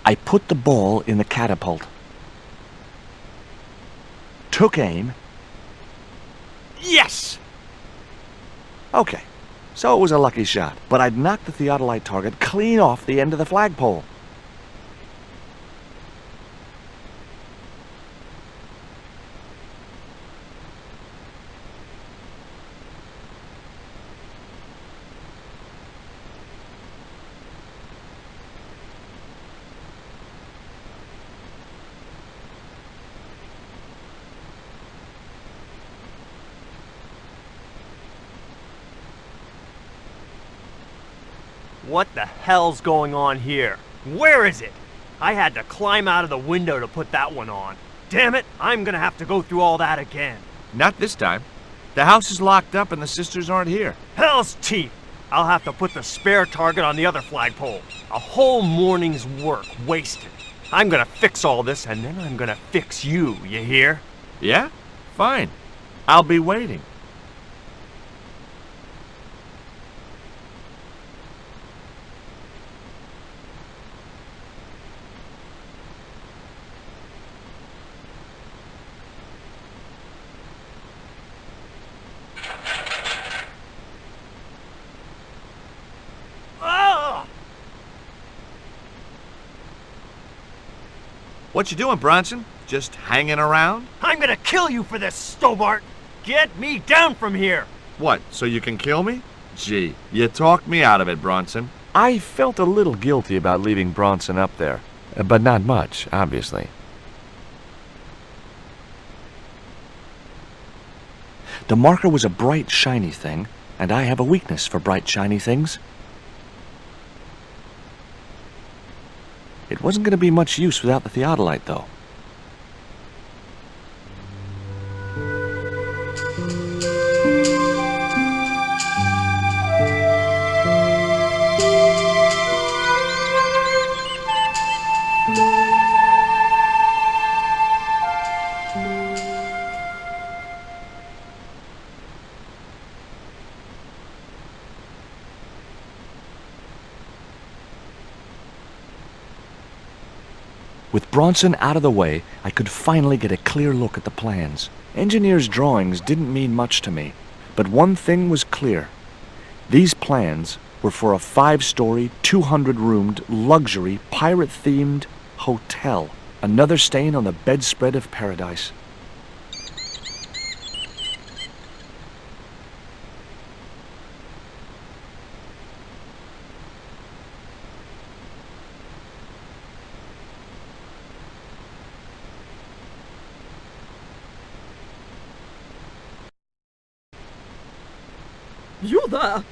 I put the ball in the catapult, took aim. Yes! Okay, so it was a lucky shot, but I'd knocked the theodolite target clean off the end of the flagpole. What the hell's going on here? Where is it? I had to climb out of the window to put that one on. Damn it, I'm gonna have to go through all that again. Not this time. The house is locked up and the sisters aren't here. Hell's teeth! I'll have to put the spare target on the other flagpole. A whole morning's work wasted. I'm gonna fix all this and then I'm gonna fix you, you hear? Yeah? Fine. I'll be waiting. What you doing, Bronson? Just hanging around? I'm gonna kill you for this, Stobbart! Get me down from here! What, so you can kill me? Gee, you talked me out of it, Bronson. I felt a little guilty about leaving Bronson up there, but not much, obviously. The marker was a bright, shiny thing, and I have a weakness for bright, shiny things. It wasn't going to be much use without the theodolite, though. With Bronson out of the way, I could finally get a clear look at the plans. Engineers' drawings didn't mean much to me, but one thing was clear. These plans were for a 5-story, 200-roomed, luxury, pirate-themed hotel. Another stain on the bedspread of paradise. You there!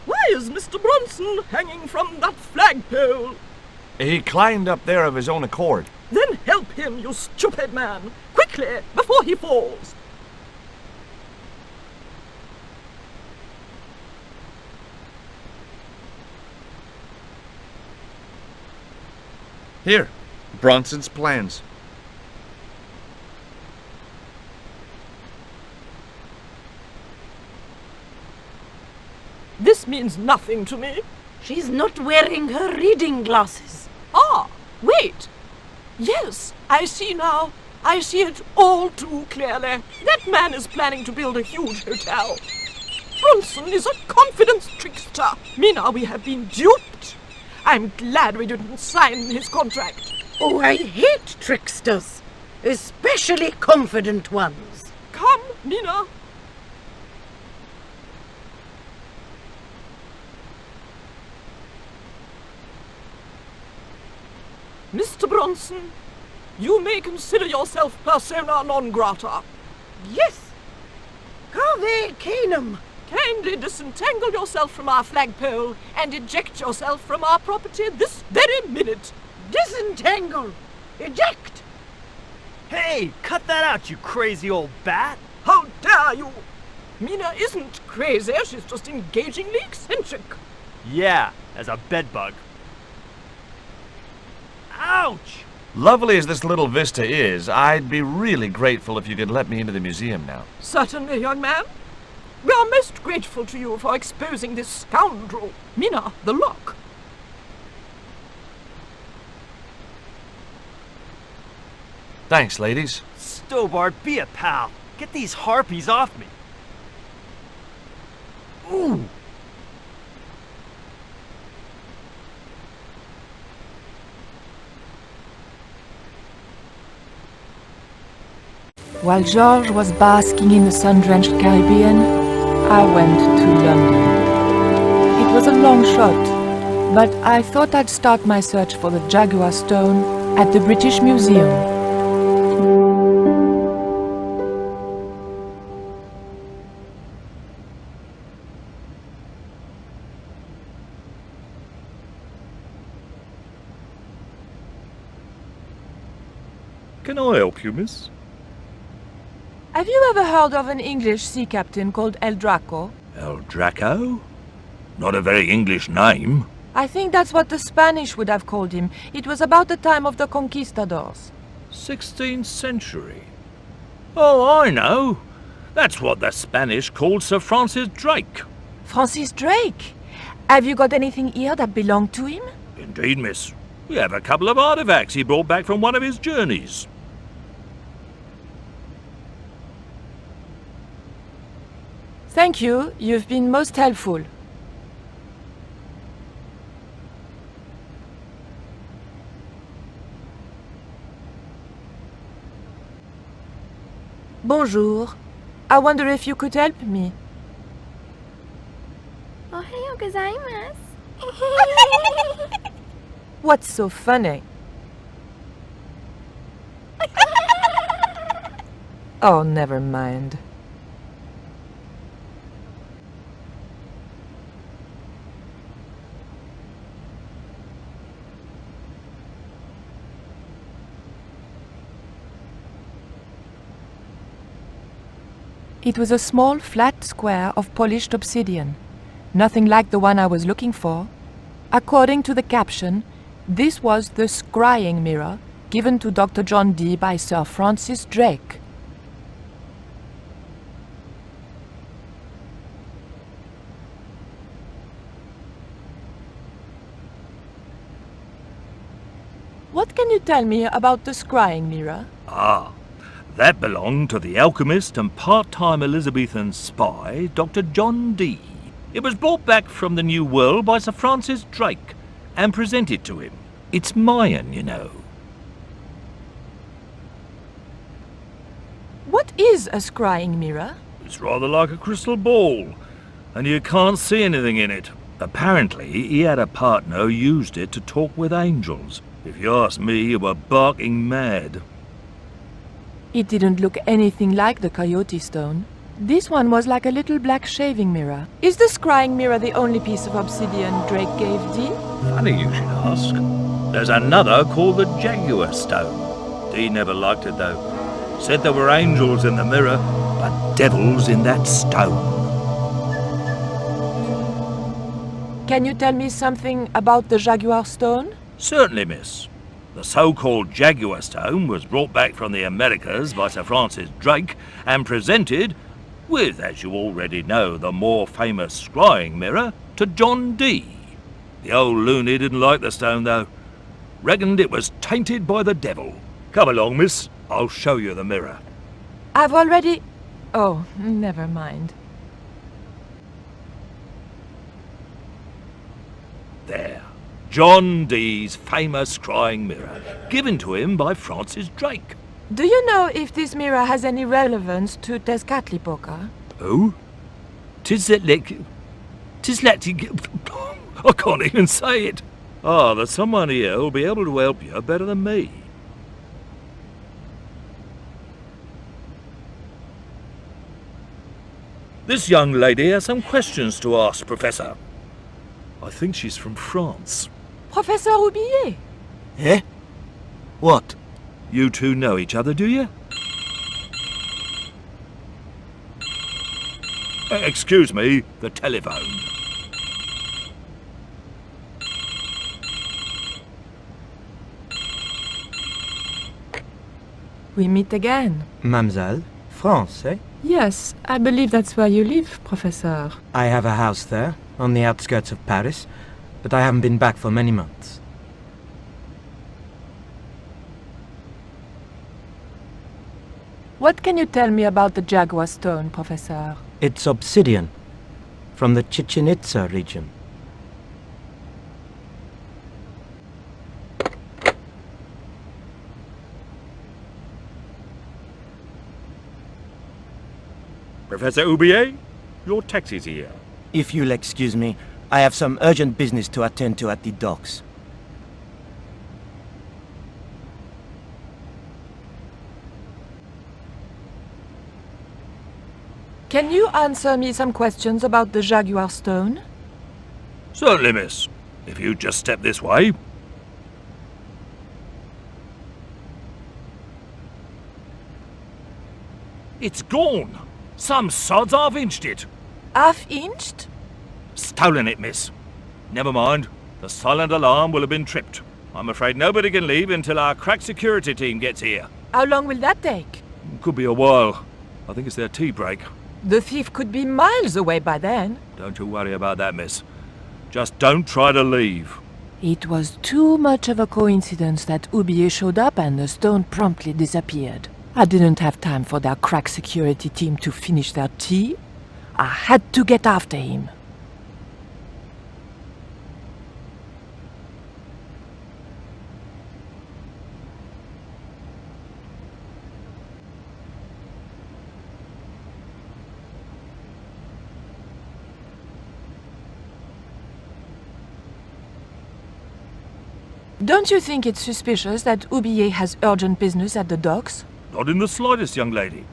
Why is Mr. Bronson hanging from that flagpole? He climbed up there of his own accord. Then help him, you stupid man! Quickly, before he falls! Here, Bronson's plans. This means nothing to me. She's not wearing her reading glasses. Ah, wait! Yes, I see now. I see it all too clearly. That man is planning to build a huge hotel. Bronson is a confidence trickster. Mina, we have been duped. I'm glad we didn't sign his contract. Oh, I hate tricksters, especially confident ones. Come, Mina. Mr. Bronson, you may consider yourself persona non grata. Yes. Cave Canum. Kindly disentangle yourself from our flagpole and eject yourself from our property this very minute. Disentangle. Eject. Hey, cut that out, you crazy old bat! How dare you! Mina isn't crazy, she's just engagingly eccentric. Yeah, as a bedbug. Ouch! Lovely as this little vista is, I'd be really grateful if you could let me into the museum now. Certainly, young man. We are most grateful to you for exposing this scoundrel. Mina, the lock. Thanks, ladies. Stobbart, be a pal. Get these harpies off me. Ooh! While George was basking in the sun-drenched Caribbean, I went to London. It was a long shot, but I thought I'd start my search for the Jaguar Stone at the British Museum. Can I help you, miss? Have you ever heard of an English sea captain called El Draco? El Draco? Not a very English name. I think that's what the Spanish would have called him. It was about the time of the conquistadors. 16th century. Oh, I know. That's what the Spanish called Sir Francis Drake. Francis Drake? Have you got anything here that belonged to him? Indeed, miss. We have a couple of artifacts he brought back from one of his journeys. Thank you. You've been most helpful. Bonjour. I wonder if you could help me. Ohayou gozaimasu. What's so funny? Oh, never mind. It was a small, flat square of polished obsidian. Nothing like the one I was looking for. According to the caption, this was the scrying mirror given to Dr. John Dee by Sir Francis Drake. What can you tell me about the scrying mirror? Ah, that belonged to the alchemist and part-time Elizabethan spy, Dr. John Dee. It was brought back from the New World by Sir Francis Drake and presented to him. It's Mayan, you know. What is a scrying mirror? It's rather like a crystal ball, and you can't see anything in it. Apparently, he had a partner who used it to talk with angels. If you ask me, you were barking mad. It didn't look anything like the Coyote Stone. This one was like a little black shaving mirror. Is the scrying mirror the only piece of obsidian Drake gave Dee? Funny you should ask. There's another called the Jaguar Stone. Dee never liked it though. Said there were angels in the mirror, but devils in that stone. Can you tell me something about the Jaguar Stone? Certainly, miss. The so-called Jaguar Stone was brought back from the Americas by Sir Francis Drake and presented, with, as you already know, the more famous scrying mirror, to John Dee. The old loony didn't like the stone, though. Reckoned it was tainted by the devil. Come along, miss. I'll show you the mirror. I've already... Oh, never mind. There. John Dee's famous scrying mirror, given to him by Francis Drake. Do you know if this mirror has any relevance to Tezcatlipoca? Oh? Tizletlik... I can't even say it. Ah, there's someone here who'll be able to help you better than me. This young lady has some questions to ask, Professor. I think she's from France. Professor Roubillier? Eh? What? You two know each other, do you? Excuse me, the telephone. We meet again. Mademoiselle, France, eh? Yes, I believe that's where you live, Professor. I have a house there, on the outskirts of Paris, but I haven't been back for many months. What can you tell me about the Jaguar stone, Professor? It's obsidian, from the Chichen Itza region. Professor Oubier, your taxi's here. If you'll excuse me, I have some urgent business to attend to at the docks. Can you answer me some questions about the Jaguar stone? Certainly, miss. If you just step this way. It's gone. Some sods half-inched it. Half-inched? Stolen it, miss. Never mind. The silent alarm will have been tripped. I'm afraid nobody can leave until our crack security team gets here. How long will that take? Could be a while. I think it's their tea break. The thief could be miles away by then. Don't you worry about that, miss. Just don't try to leave. It was too much of a coincidence that Oubier showed up and the stone promptly disappeared. I didn't have time for their crack security team to finish their tea. I had to get after him. Don't you think it's suspicious that Oubier has urgent business at the docks? Not in the slightest, young lady.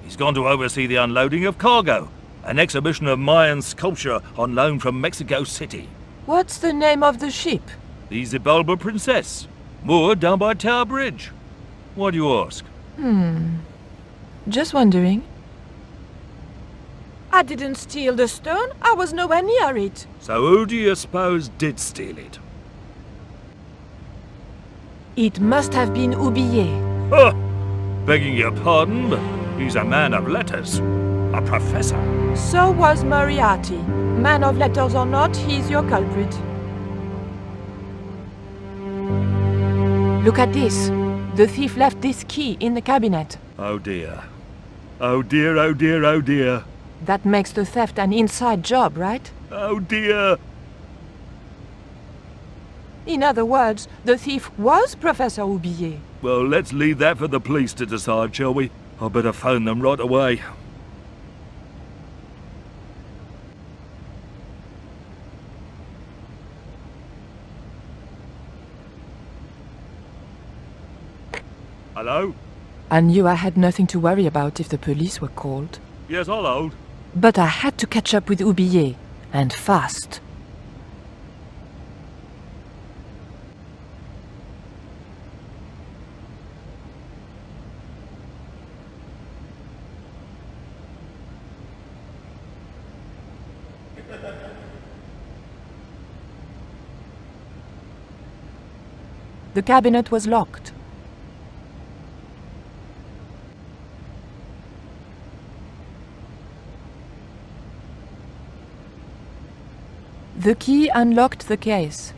He's gone to oversee the unloading of cargo, an exhibition of Mayan sculpture on loan from Mexico City. What's the name of the ship? The Xibalba Princess, moored down by Tower Bridge. Why do you ask? Just wondering. I didn't steal the stone. I was nowhere near it. So who do you suppose did steal it? It must have been Oubier. Huh! Begging your pardon, but he's a man of letters. A professor. So was Moriarty. Man of letters or not, he's your culprit. Look at this. The thief left this key in the cabinet. Oh dear. Oh dear, oh dear, oh dear. That makes the theft an inside job, right? Oh dear. In other words, the thief was Professor Oubier. Well, let's leave that for the police to decide, shall we? I better phone them right away. Hello? I knew I had nothing to worry about if the police were called. Yes, I'll hold. But I had to catch up with Oubier, and fast. The cabinet was locked. The key unlocked the case.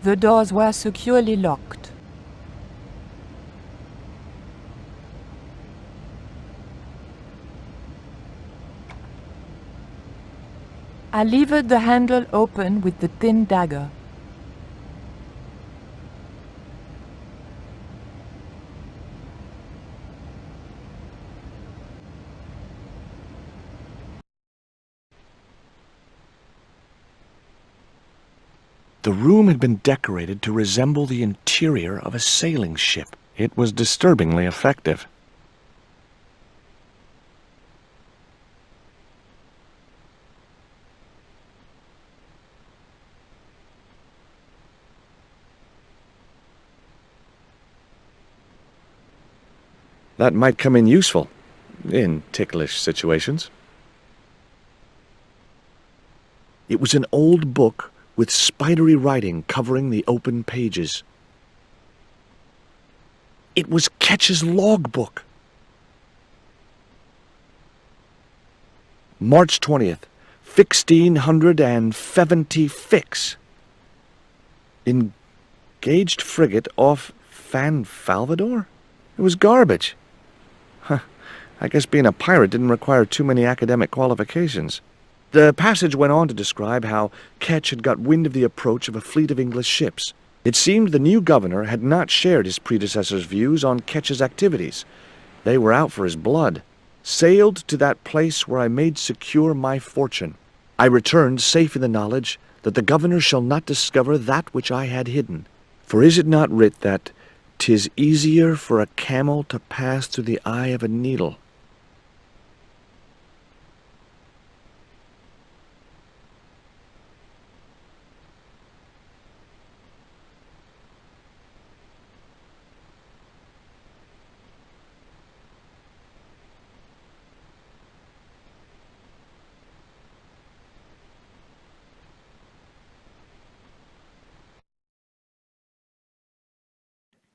The doors were securely locked. I levered the handle open with the thin dagger. The room had been decorated to resemble the interior of a sailing ship. It was disturbingly effective. That might come in useful. in ticklish situations. It was an old book with spidery writing covering the open pages. It was Ketch's logbook. March 20th, 1670 fix. Engaged frigate off Fan Falvador? It was garbage. Huh. I guess being a pirate didn't require too many academic qualifications. The passage went on to describe how Ketch had got wind of the approach of a fleet of English ships. It seemed the new governor had not shared his predecessor's views on Ketch's activities. They were out for his blood. Sailed to that place where I made secure my fortune. I returned safe in the knowledge that the governor shall not discover that which I had hidden. For is it not writ that 'tis easier for a camel to pass through the eye of a needle?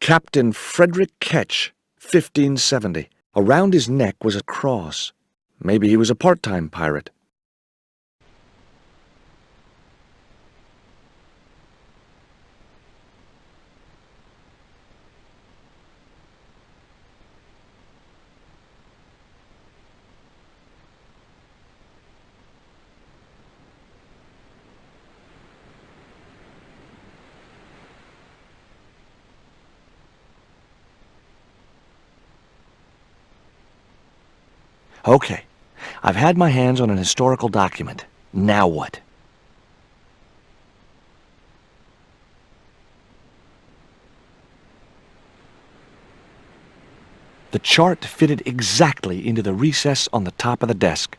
Captain Frederick Ketch, 1570. Around his neck was a cross. Maybe he was a part-time pirate. Okay, I've had my hands on an historical document. Now what? The chart fitted exactly into the recess on the top of the desk.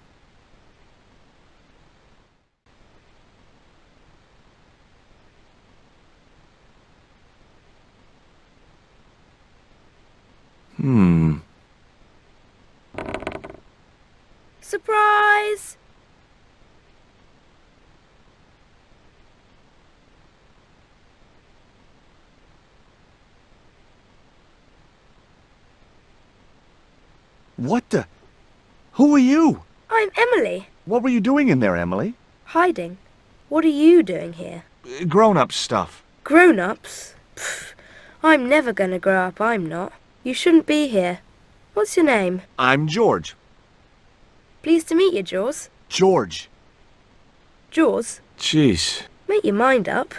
Surprise! What the? Who are you? I'm Emily. What were you doing in there, Emily? Hiding. What are you doing here? Grown-up stuff. Grown-ups? Pfft. I'm never gonna grow up, I'm not. You shouldn't be here. What's your name? I'm George. Pleased to meet you, Jaws. George. Jaws? Jeez. Make your mind up.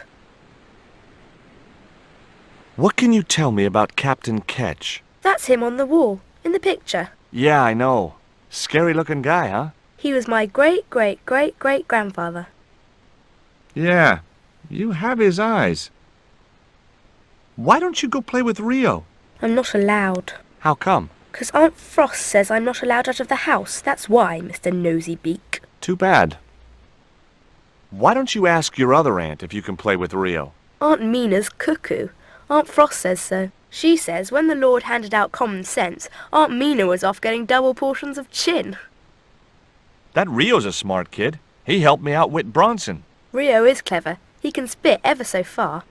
What can you tell me about Captain Ketch? That's him on the wall, in the picture. Yeah, I know. Scary-looking guy, huh? He was my great-great-great-great-grandfather. Yeah, you have his eyes. Why don't you go play with Rio? I'm not allowed. How come? 'Cause Aunt Frost says I'm not allowed out of the house. That's why, Mr. Nosybeak. Too bad. Why don't you ask your other aunt if you can play with Rio? Aunt Mina's cuckoo. Aunt Frost says so. She says when the Lord handed out common sense, Aunt Mina was off getting double portions of chin. That Rio's a smart kid. He helped me outwit Bronson. Rio is clever. He can spit ever so far.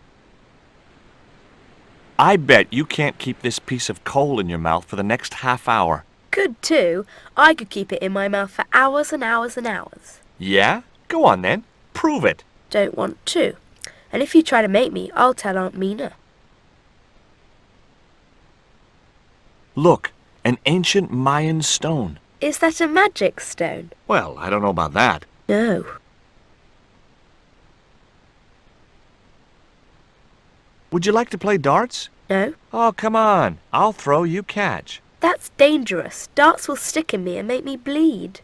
I bet you can't keep this piece of coal in your mouth for the next half hour. Could too. I could keep it in my mouth for hours and hours and hours. Yeah? Go on then. Prove it. Don't want to. And if you try to make me, I'll tell Aunt Mina. Look, an ancient Mayan stone. Is that a magic stone? Well, I don't know about that. No. Would you like to play darts? No? Oh, come on. I'll throw, you catch. That's dangerous. Darts will stick in me and make me bleed.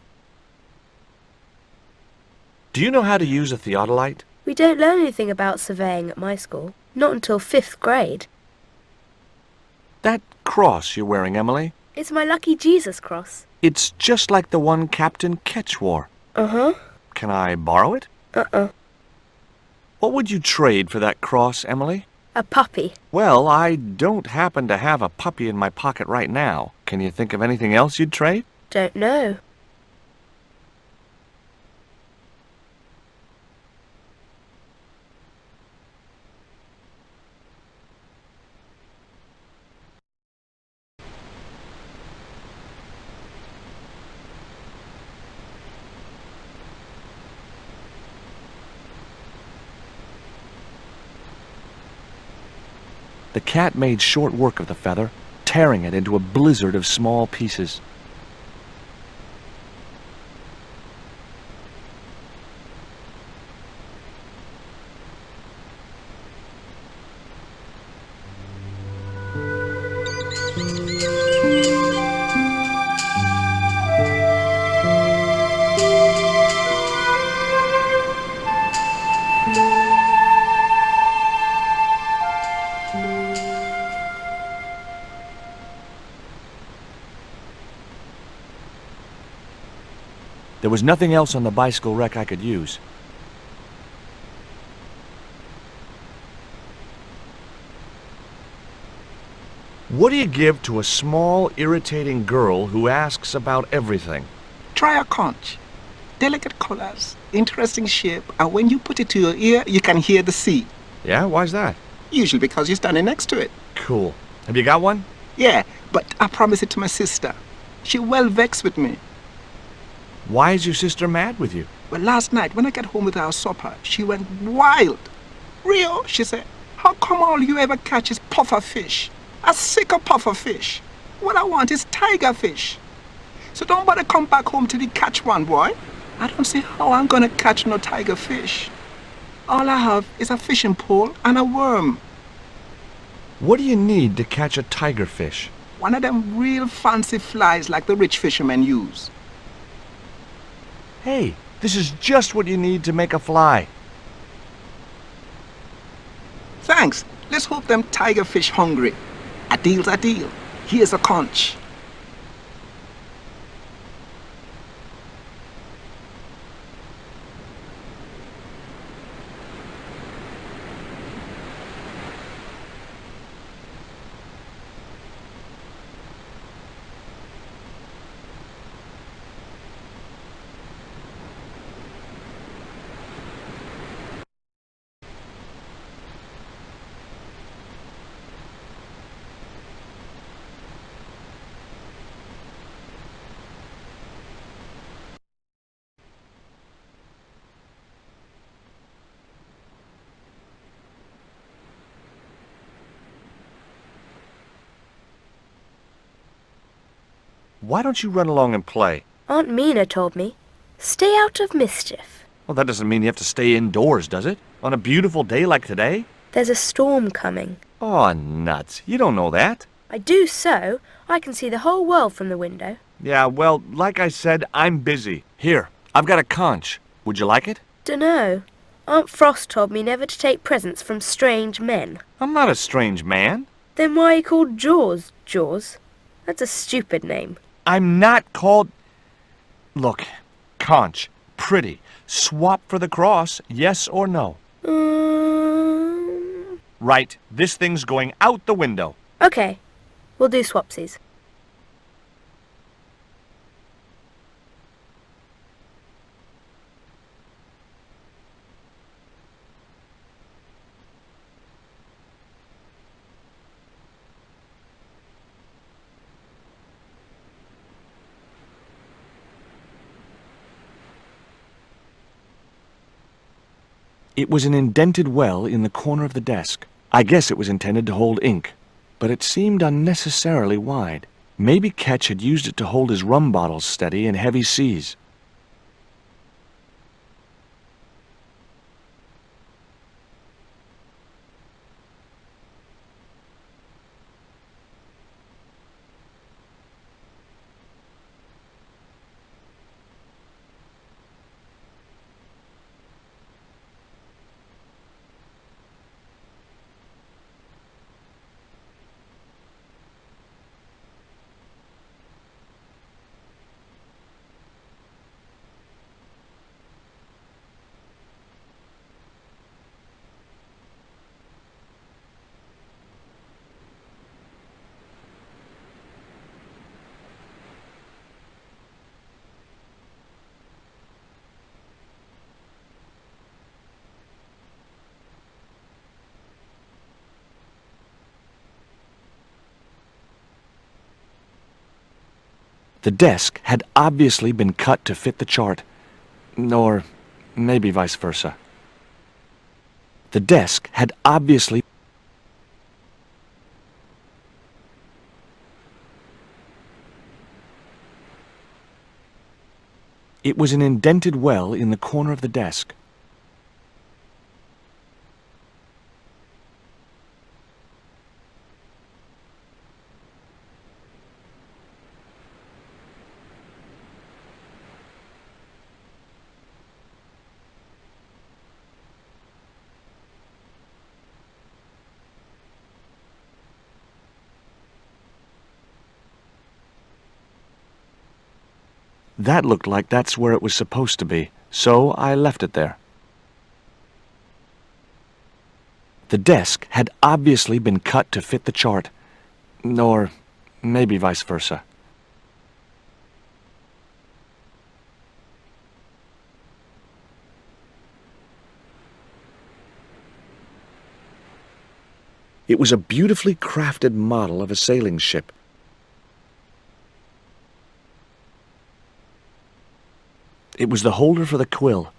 Do you know how to use a theodolite? We don't learn anything about surveying at my school. Not until 5th grade. That cross you're wearing, Emily, It's my lucky Jesus cross. it's just like the one Captain Ketch wore. Uh-huh. Can I borrow it? Uh-uh. What would you trade for that cross, Emily? A puppy. Well, I don't happen to have a puppy in my pocket right now. Can you think of anything else you'd trade? Don't know. The cat made short work of the feather, tearing it into a blizzard of small pieces. There was nothing else on the bicycle wreck I could use. What do you give to a small, irritating girl who asks about everything? Try a conch. Delicate colors, interesting shape, and when you put it to your ear, you can hear the sea. Yeah, why's that? Usually because you're standing next to it. Cool. Have you got one? Yeah, but I promised it to my sister. She well vexed with me. Why is your sister mad with you? Well, last night when I got home with our supper, she went wild. Rio, she said, how come all you ever catch is puffer fish? I'm sick of puffer fish. What I want is tiger fish. So don't bother come back home till you catch one, boy. I don't see how I'm gonna catch no tiger fish. All I have is a fishing pole and a worm. What do you need to catch a tiger fish? One of them real fancy flies like the rich fishermen use. Hey, this is just what you need to make a fly. Thanks. Let's hope them tiger fish hungry. A deal's a deal. Here's a conch. Why don't you run along and play? Aunt Mina told me, stay out of mischief. Well, that doesn't mean you have to stay indoors, does it? On a beautiful day like today? There's a storm coming. Oh, nuts. You don't know that. I do so. I can see the whole world from the window. Yeah, well, like I said, I'm busy. Here, I've got a conch. Would you like it? Dunno. Aunt Frost told me never to take presents from strange men. I'm not a strange man. Then why are you called Jaws, Jaws? That's a stupid name. I'm not called... Look, conch, pretty. Swap for the cross, yes or no? Right, this thing's going out the window. Okay, we'll do swapsies. It was an indented well in the corner of the desk. I guess it was intended to hold ink, but it seemed unnecessarily wide. Maybe Ketch had used it to hold his rum bottles steady in heavy seas. The desk had obviously been cut to fit the chart. Or maybe vice versa. The desk had obviously... It was an indented well in the corner of the desk. That looked like that's where it was supposed to be, so I left it there. The desk had obviously been cut to fit the chart. Or maybe vice versa. It was a beautifully crafted model of a sailing ship. It was the holder for the quill.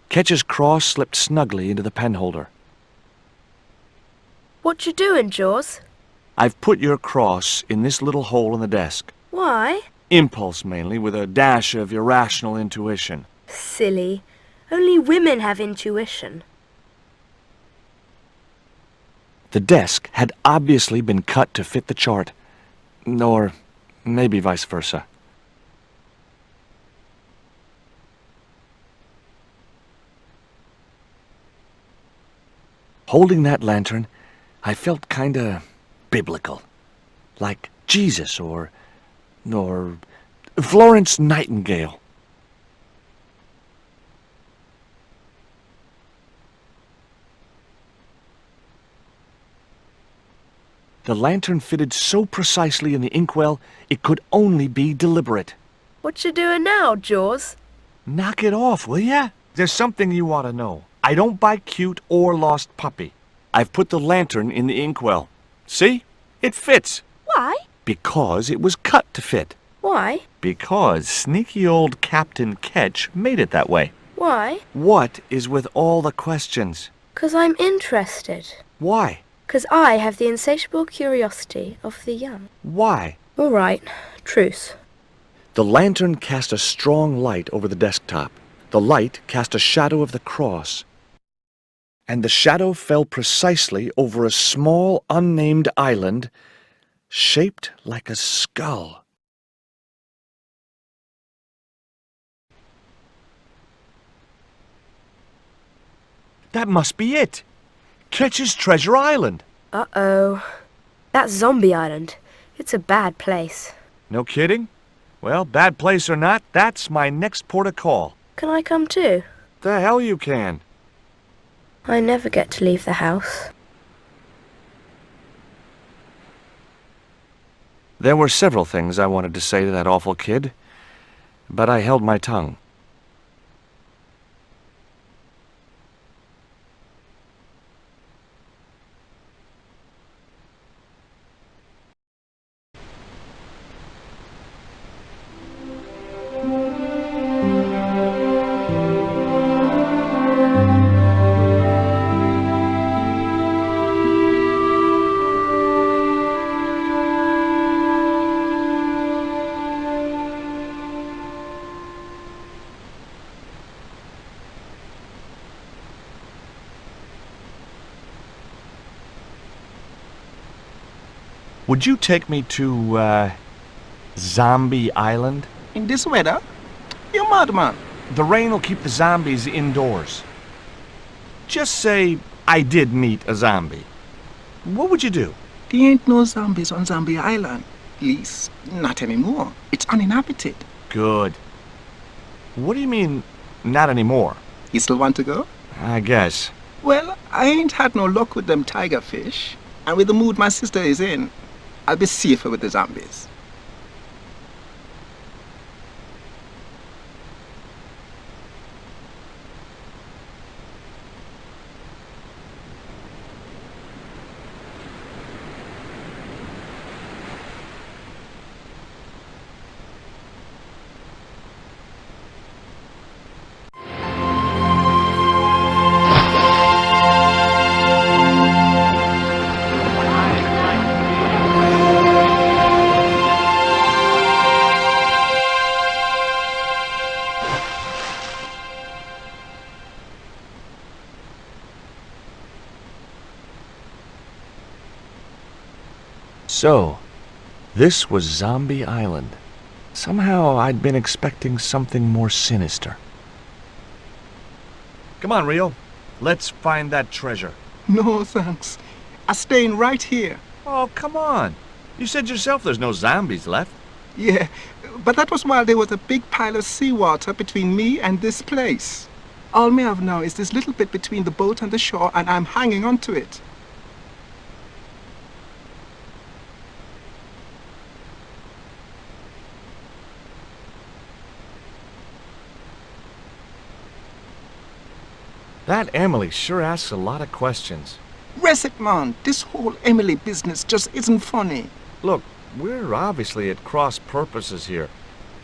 Ketch's cross slipped snugly into the pen holder. What you doing, Jaws? I've put your cross in this little hole in the desk. Why? Impulse mainly, with a dash of irrational intuition. Silly. Only women have intuition. The desk had obviously been cut to fit the chart. Or maybe vice versa. Holding that lantern, I felt kinda biblical. Like Jesus or Florence Nightingale. The lantern fitted so precisely in the inkwell, it could only be deliberate. What you doing now, Jaws? Knock it off, will ya? There's something you ought to know. I don't buy cute or lost puppy. I've put the lantern in the inkwell. See? It fits. Why? Because it was cut to fit. Why? Because sneaky old Captain Ketch made it that way. Why? What is with all the questions? 'Cause I'm interested. Why? 'Cause I have the insatiable curiosity of the young. Why? All right. Truce. The lantern cast a strong light over the desktop. The light cast a shadow of the cross. And the shadow fell precisely over a small, unnamed island shaped like a skull. That must be it! Ketch's Treasure Island! Uh-oh. That's Zombie Island. It's a bad place. No kidding? Well, bad place or not, that's my next port of call. Can I come too? The hell you can. I never get to leave the house. There were several things I wanted to say to that awful kid, but I held my tongue. Would you take me to, Zombie Island? In this weather? You madman. The rain will keep the zombies indoors. Just say I did meet a zombie. What would you do? There ain't no zombies on Zombie Island. At least, not anymore. It's uninhabited. Good. What do you mean, not anymore? You still want to go? I guess. Well, I ain't had no luck with them tiger fish. And with the mood my sister is in, I'll be safer with the zombies. So, this was Zombie Island. Somehow I'd been expecting something more sinister. Come on, Rio. Let's find that treasure. No, thanks. I'm staying right here. Oh, come on. You said yourself there's no zombies left. Yeah, but that was while there was a big pile of seawater between me and this place. All me have now is this little bit between the boat and the shore, and I'm hanging on to it. That Emily sure asks a lot of questions. Rest man, this whole Emily business just isn't funny. Look, we're obviously at cross purposes here.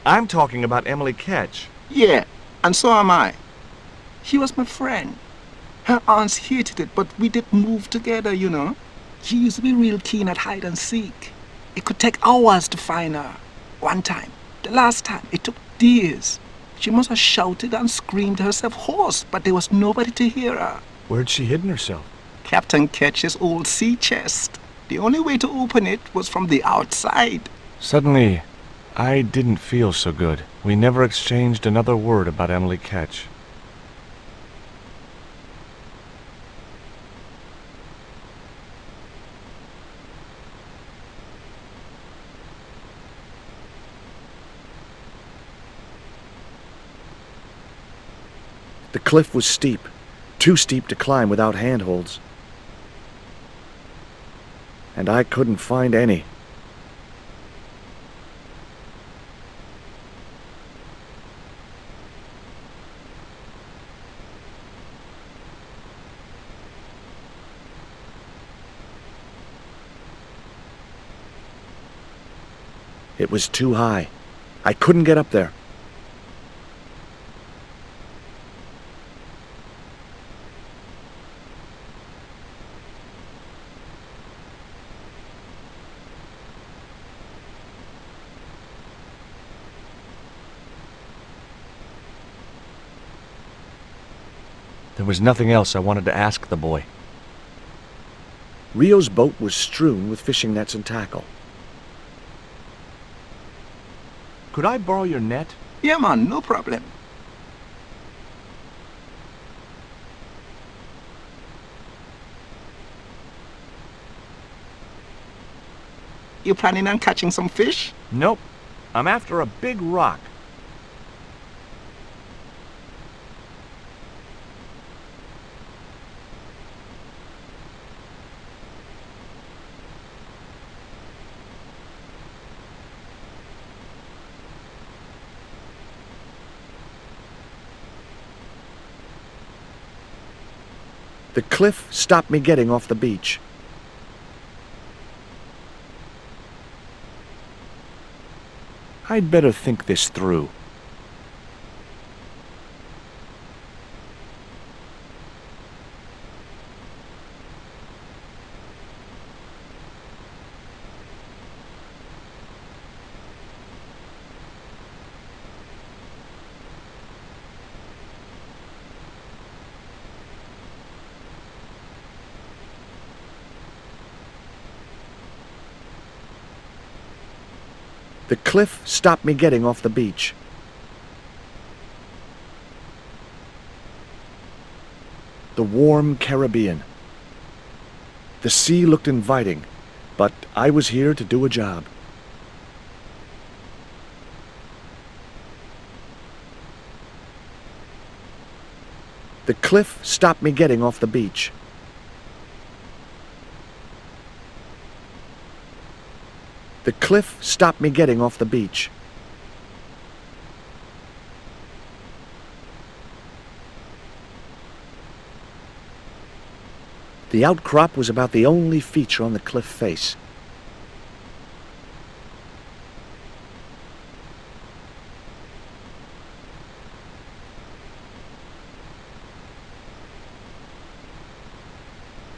I'm talking about Emily Ketch. Yeah, and so am I. She was my friend. Her aunts hated it, but we did move together, you know. She used to be real keen at hide and seek. It could take hours to find her. One time, the last time, it took days. She must have shouted and screamed herself hoarse, but there was nobody to hear her. Where'd she hidden herself? Captain Ketch's old sea chest. The only way to open it was from the outside. Suddenly, I didn't feel so good. We never exchanged another word about Emily Ketch. The cliff was steep, too steep to climb without handholds. And I couldn't find any. It was too high. I couldn't get up there. There was nothing else I wanted to ask the boy. Rio's boat was strewn with fishing nets and tackle. Could I borrow your net? Yeah, man, no problem. You planning on catching some fish? Nope. I'm after a big rock. The cliff stopped me getting off the beach. I'd better think this through. The cliff stopped me getting off the beach. The warm Caribbean. The sea looked inviting, but I was here to do a job. The cliff stopped me getting off the beach. The cliff stopped me getting off the beach. The outcrop was about the only feature on the cliff face.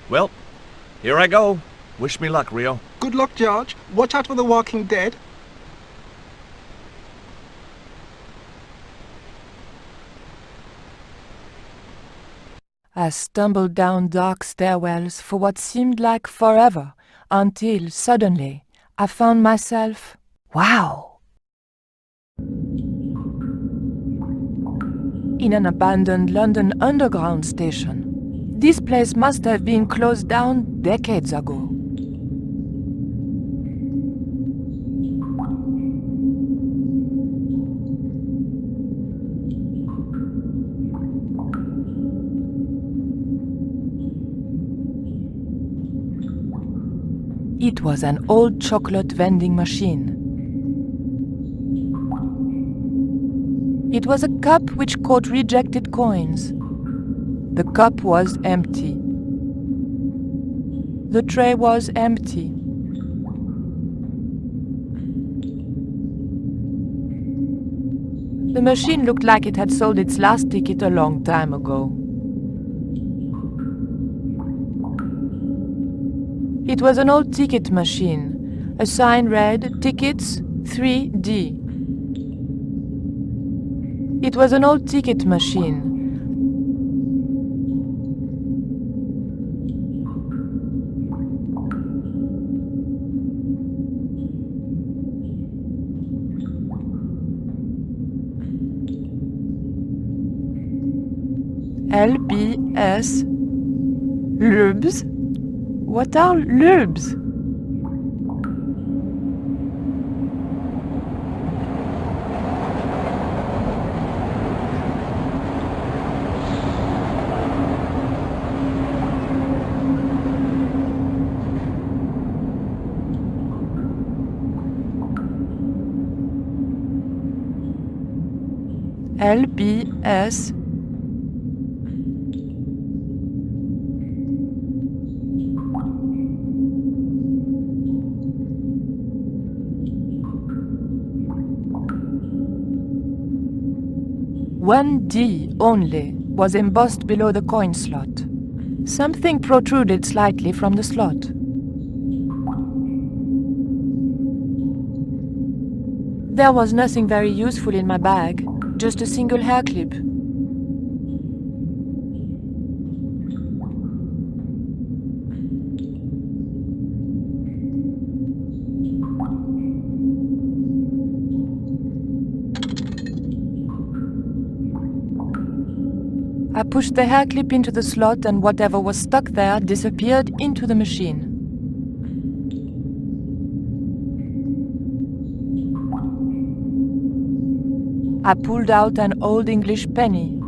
Well, here I go. Wish me luck, Rio. Good luck, George. Watch out for the walking dead. I stumbled down dark stairwells for what seemed like forever, until suddenly I found myself, wow, in an abandoned London Underground station. This place must have been closed down decades ago. It was an old chocolate vending machine. It was a cup which caught rejected coins. The cup was empty. The tray was empty. The machine looked like it had sold its last ticket a long time ago. It was an old ticket machine. A sign read, "Tickets 3D." It was an old ticket machine. LBS. Lubs? What are lubs? LBS. One D only was embossed below the coin slot. Something protruded slightly from the slot. There was nothing very useful in my bag, just a single hair clip. I pushed the hair clip into the slot and whatever was stuck there disappeared into the machine. I pulled out an old English penny.